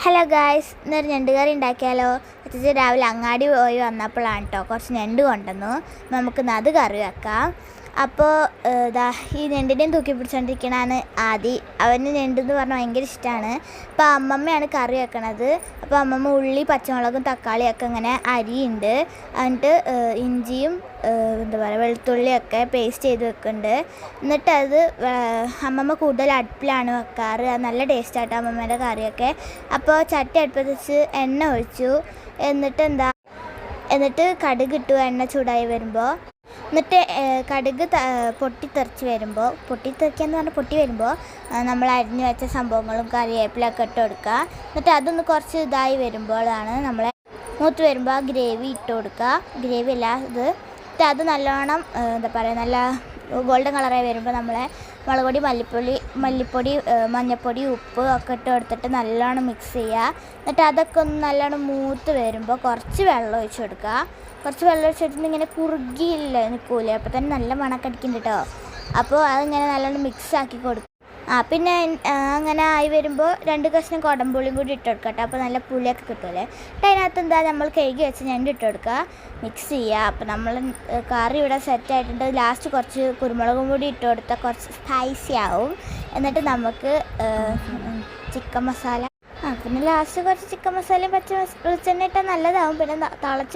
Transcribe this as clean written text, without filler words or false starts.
Hello guys, ഇന്നൊരു ഞണ്ട് കറി ഉണ്ടാക്കിയാലോ? അച്ഛൻ രാവിലെ അങ്ങാടി പോയി വന്നപ്പോഴാണ് കേട്ടോ കുറച്ച് ഞണ്ട് കൊണ്ടുവന്നു. നമുക്കിന്ന് അത് കറി വെക്കാം. അപ്പോൾ ഈ ഞണ്ടിനെയും തൂക്കി പിടിച്ചുകൊണ്ടിരിക്കണതാണ് ആദി. അവന് ഞണ്ടെന്ന് പറഞ്ഞാൽ ഭയങ്കര ഇഷ്ടമാണ്. അപ്പോൾ അമ്മമ്മയാണ് കറി വെക്കണത്. അപ്പോൾ അമ്മമ്മ ഉള്ളി, പച്ചമുളകും തക്കാളിയൊക്കെ ഇങ്ങനെ അരിയുണ്ട്. എന്നിട്ട് ഇഞ്ചിയും വെളുത്തുള്ളിയൊക്കെ പേസ്റ്റ് ചെയ്ത് വെക്കുന്നുണ്ട്. എന്നിട്ട് അത് അമ്മമ്മ കൂടുതൽ അടുപ്പിലാണ് വെക്കാറ്. അത് നല്ല ടേസ്റ്റാട്ടോ അമ്മമ്മേൻ്റെ കറിയൊക്കെ. അപ്പോൾ ചട്ടി അടുപ്പത്ത് വെച്ച് എണ്ണ ഒഴിച്ചു. എന്നിട്ട് കടുക് ഇട്ടു. എണ്ണ ചൂടായി വരുമ്പോൾ എന്നിട്ട് കടുക് പൊട്ടിത്തെറിച്ച് വരുമ്പോൾ, പൊട്ടി വരുമ്പോൾ നമ്മൾ അരിഞ്ഞു വെച്ച സംഭവങ്ങളും കറിവേപ്പിലൊക്കെ ഇട്ട് കൊടുക്കുക. എന്നിട്ട് അതൊന്ന് കുറച്ച് ഇതായി വരുമ്പോഴാണ് നമ്മളെ മൂത്ത് വരുമ്പോൾ ഗ്രേവി ഇട്ട് കൊടുക്കുക. ഗ്രേവി അല്ല ഇത്. എന്നിട്ട് അത് നല്ലോണം നല്ല ഗോൾഡൻ കളറായി വരുമ്പോൾ നമ്മളെ മുളക് പൊടി, മല്ലിപ്പൊടി, മഞ്ഞൾപ്പൊടി, ഉപ്പ് ഒക്കെ ഇട്ട് കൊടുത്തിട്ട് നല്ലോണം മിക്സ് ചെയ്യുക. എന്നിട്ട് അതൊക്കെ ഒന്ന് നല്ലോണം മൂത്ത് വരുമ്പോൾ കുറച്ച് വെള്ളം ഒഴിച്ച് കൊടുക്കുക. കുറച്ച് വെള്ളം ഒഴിച്ചിട്ട് ഇങ്ങനെ കുറുകിയില്ല നിൽക്കൂലേ, അപ്പോൾ തന്നെ നല്ല മണമൊക്കെ അടിക്കുന്നുണ്ട് കേട്ടോ. അപ്പോൾ അതിങ്ങനെ നല്ലോണം മിക്സ് ആക്കി കൊടുക്കുക. പിന്നെ അങ്ങനെ ആയി വരുമ്പോൾ 2 കഷ്ണം കുടംപുളിയും കൂടി ഇട്ട് കൊടുക്കുക കേട്ടോ. അപ്പോൾ നല്ല പുളിയൊക്കെ കിട്ടുമല്ലേ. അതിനകത്ത് നമ്മൾ കഴുകി വെച്ച് ഞണ്ട് ഇട്ട് കൊടുക്കുക, മിക്സ് ചെയ്യുക. അപ്പോൾ നമ്മൾ കറി ഇവിടെ സെറ്റായിട്ടുണ്ട്. ലാസ്റ്റ് കുറച്ച് കുരുമുളകും കൂടി ഇട്ട് കൊടുത്താൽ കുറച്ച് സ്പൈസി ആവും. എന്നിട്ട് നമുക്ക് ചിക്കൻ മസാല, പിന്നെ ലാസ്റ്റ് കുറച്ച് ചിക്കൻ മസാലയും വെളിച്ചെണ്ണ ഇട്ടാൽ നല്ലതാവും. പിന്നെ തിളച്ച്